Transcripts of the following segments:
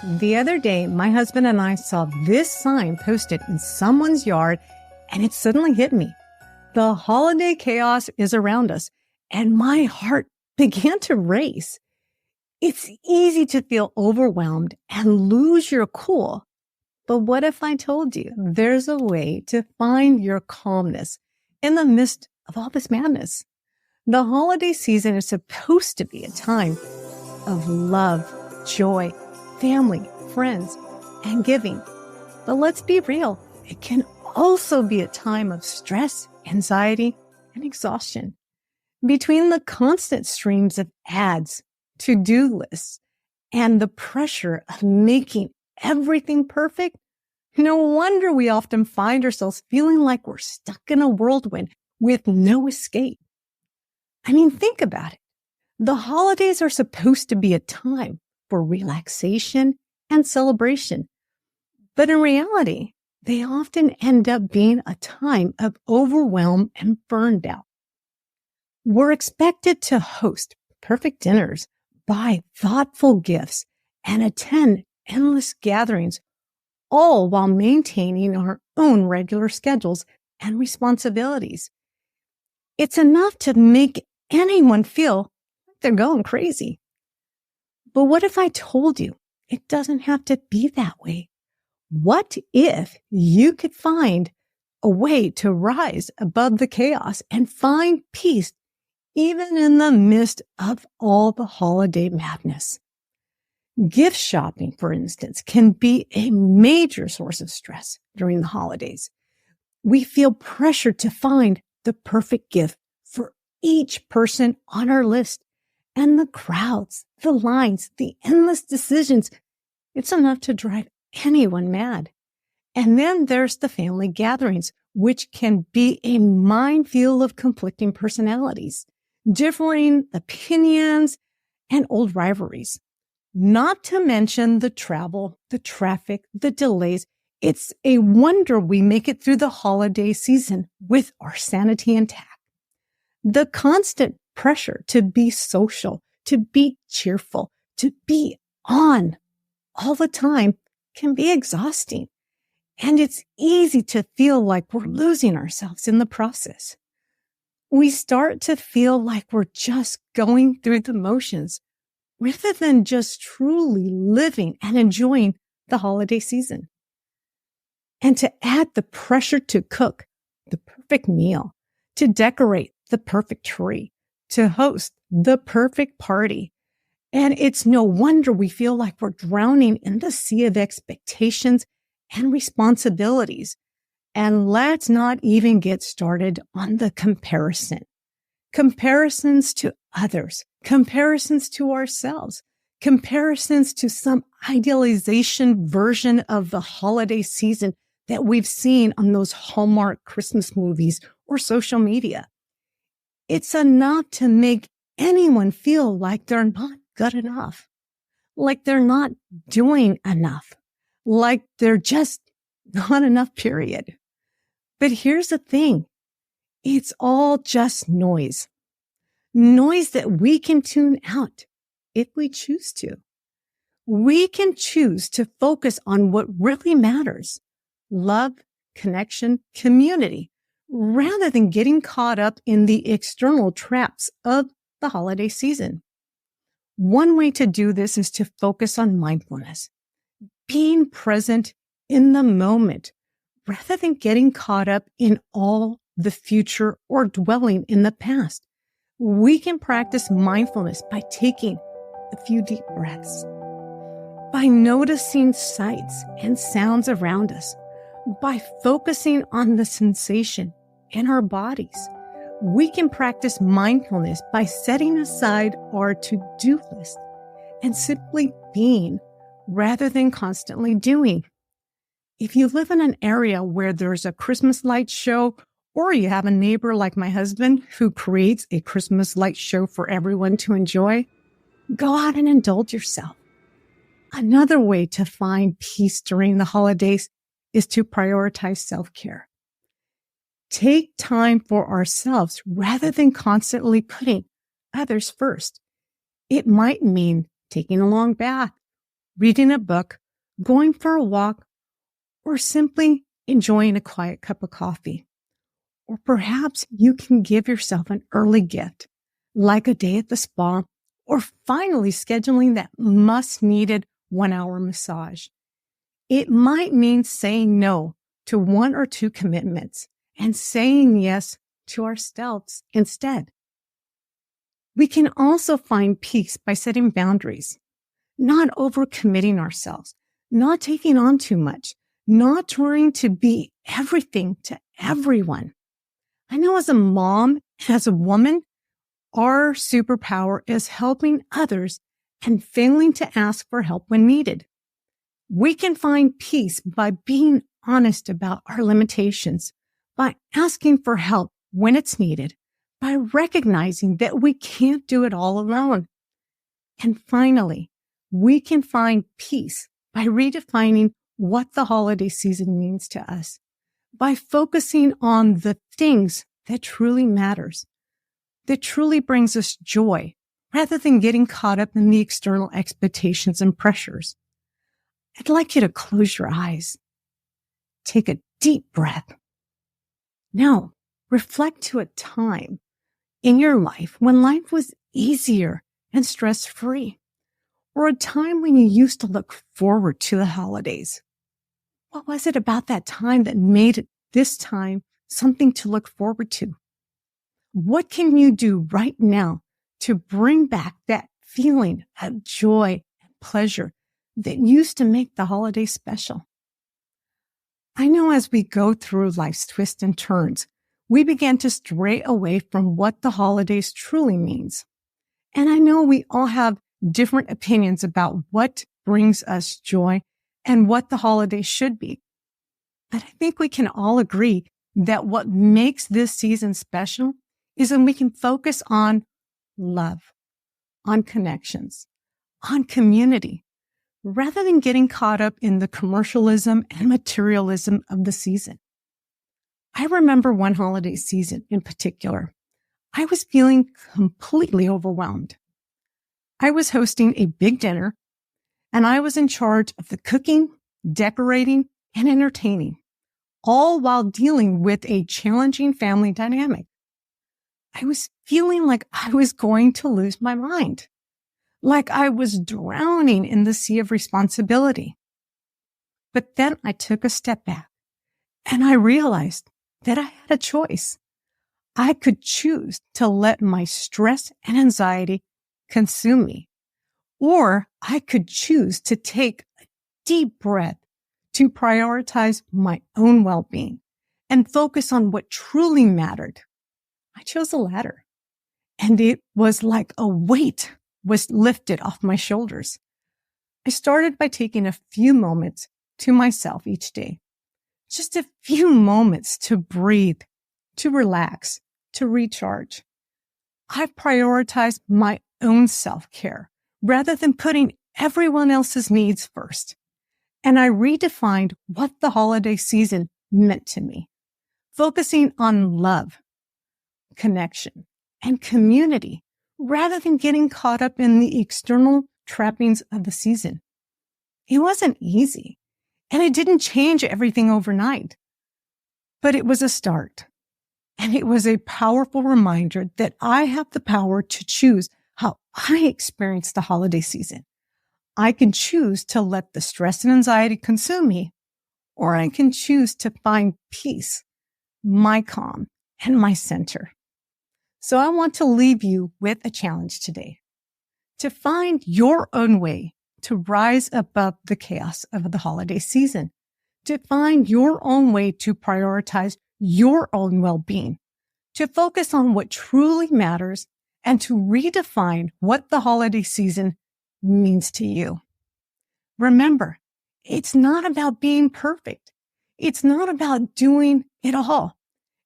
The other day, my husband and I saw this sign posted in someone's yard, and it suddenly hit me. The holiday chaos is around us, and my heart began to race. It's easy to feel overwhelmed and lose your cool. But what if I told you there's a way to find your calmness in the midst of all this madness? The holiday season is supposed to be a time of love, joy, family, friends, and giving. But let's be real, it can also be a time of stress, anxiety, and exhaustion. Between the constant streams of ads, to-do lists, and the pressure of making everything perfect, no wonder we often find ourselves feeling like we're stuck in a whirlwind with no escape. I mean, think about it. The holidays are supposed to be a time for relaxation and celebration. But in reality, they often end up being a time of overwhelm and burned out. We're expected to host perfect dinners, buy thoughtful gifts, and attend endless gatherings, all while maintaining our own regular schedules and responsibilities. It's enough to make anyone feel like they're going crazy. But what if I told you it doesn't have to be that way? What if you could find a way to rise above the chaos and find peace even in the midst of all the holiday madness? Gift shopping, for instance, can be a major source of stress during the holidays. We feel pressured to find the perfect gift for each person on our list. And the crowds, the lines, the endless decisions, it's enough to drive anyone mad. And then there's the family gatherings, which can be a minefield of conflicting personalities, differing opinions, and old rivalries. Not to mention the travel, the traffic, the delays. It's a wonder we make it through the holiday season with our sanity intact. The constant pressure to be social, to be cheerful, to be on all the time can be exhausting. And it's easy to feel like we're losing ourselves in the process. We start to feel like we're just going through the motions rather than just truly living and enjoying the holiday season. And to add the pressure to cook the perfect meal, to decorate the perfect tree, to host the perfect party. And it's no wonder we feel like we're drowning in the sea of expectations and responsibilities. And let's not even get started on the comparison. Comparisons to others, comparisons to ourselves, comparisons to some idealization version of the holiday season that we've seen on those Hallmark Christmas movies or social media. It's enough to make anyone feel like they're not good enough, like they're not doing enough, like they're just not enough, period. But here's the thing. It's all just noise. Noise that we can tune out if we choose to. We can choose to focus on what really matters. Love, connection, community, rather than getting caught up in the external traps of the holiday season. One way to do this is to focus on mindfulness, being present in the moment, rather than getting caught up in all the future or dwelling in the past. We can practice mindfulness by taking a few deep breaths, by noticing sights and sounds around us, by focusing on the sensation in our bodies. We can practice mindfulness by setting aside our to-do list and simply being rather than constantly doing. If you live in an area where there's a Christmas light show, or you have a neighbor like my husband who creates a Christmas light show for everyone to enjoy, go out and indulge yourself. Another way to find peace during the holidays is to prioritize self-care. Take time for ourselves rather than constantly putting others first. It might mean taking a long bath reading a book, going for a walk, or simply enjoying a quiet cup of coffee. Or perhaps you can give yourself an early gift, like a day at the spa, or finally scheduling that much-needed 1-hour massage. It might mean saying no to 1 or 2 commitments and saying yes to ourselves instead. We can also find peace by setting boundaries, not overcommitting ourselves, not taking on too much, not trying to be everything to everyone. I know as a mom, as a woman, our superpower is helping others and failing to ask for help when needed. We can find peace by being honest about our limitations, by asking for help when it's needed, by recognizing that we can't do it all alone. And finally, we can find peace by redefining what the holiday season means to us, by focusing on the things that truly matters, that truly brings us joy, rather than getting caught up in the external expectations and pressures. I'd like you to close your eyes. Take a deep breath. Now, reflect to a time in your life when life was easier and stress-free, or a time when you used to look forward to the holidays. What was it about that time that made it this time something to look forward to? What can you do right now to bring back that feeling of joy and pleasure that used to make the holiday special? I know as we go through life's twists and turns, we begin to stray away from what the holidays truly means. And I know we all have different opinions about what brings us joy and what the holidays should be. But I think we can all agree that what makes this season special is when we can focus on love, on connections, on community, rather than getting caught up in the commercialism and materialism of the season. I remember one holiday season in particular. I was feeling completely overwhelmed. I was hosting a big dinner, and I was in charge of the cooking, decorating, and entertaining, all while dealing with a challenging family dynamic. I was feeling like I was going to lose my mind, like I was drowning in the sea of responsibility. But then I took a step back, and I realized that I had a choice. I could choose to let my stress and anxiety consume me, or I could choose to take a deep breath to prioritize my own well-being and focus on what truly mattered. I chose the latter, and it was like a weight was lifted off my shoulders. I started by taking a few moments to myself each day, just a few moments to breathe, to relax, to recharge. I prioritized my own self-care rather than putting everyone else's needs first. And I redefined what the holiday season meant to me, focusing on love, connection, and community rather than getting caught up in the external trappings of the season. It wasn't easy, and it didn't change everything overnight, but it was a start. And it was a powerful reminder that I have the power to choose how I experience the holiday season. I can choose to let the stress and anxiety consume me, or I can choose to find peace, my calm, and my center. So I want to leave you with a challenge today to find your own way to rise above the chaos of the holiday season, to find your own way to prioritize your own well-being, to focus on what truly matters, and to redefine what the holiday season means to you. Remember, it's not about being perfect. It's not about doing it all.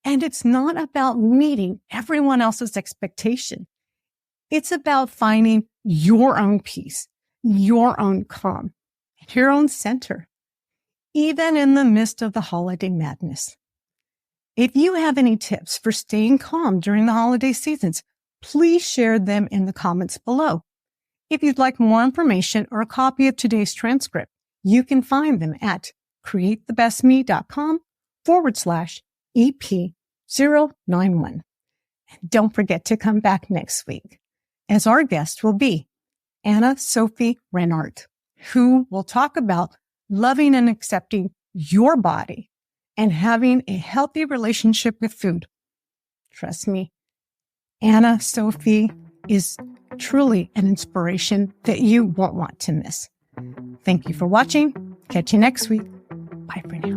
And it's not about meeting everyone else's expectation. It's about finding your own peace, your own calm, your own center, even in the midst of the holiday madness. If you have any tips for staying calm during the holiday seasons, please share them in the comments below. If you'd like more information or a copy of today's transcript, you can find them at createthebestme.com/EP091. And don't forget to come back next week, as our guest will be Anna Sophie Reinhardt, who will talk about loving and accepting your body and having a healthy relationship with food. Trust me, Anna Sophie is truly an inspiration that you won't want to miss. Thank you for watching. Catch you next week. Bye for now.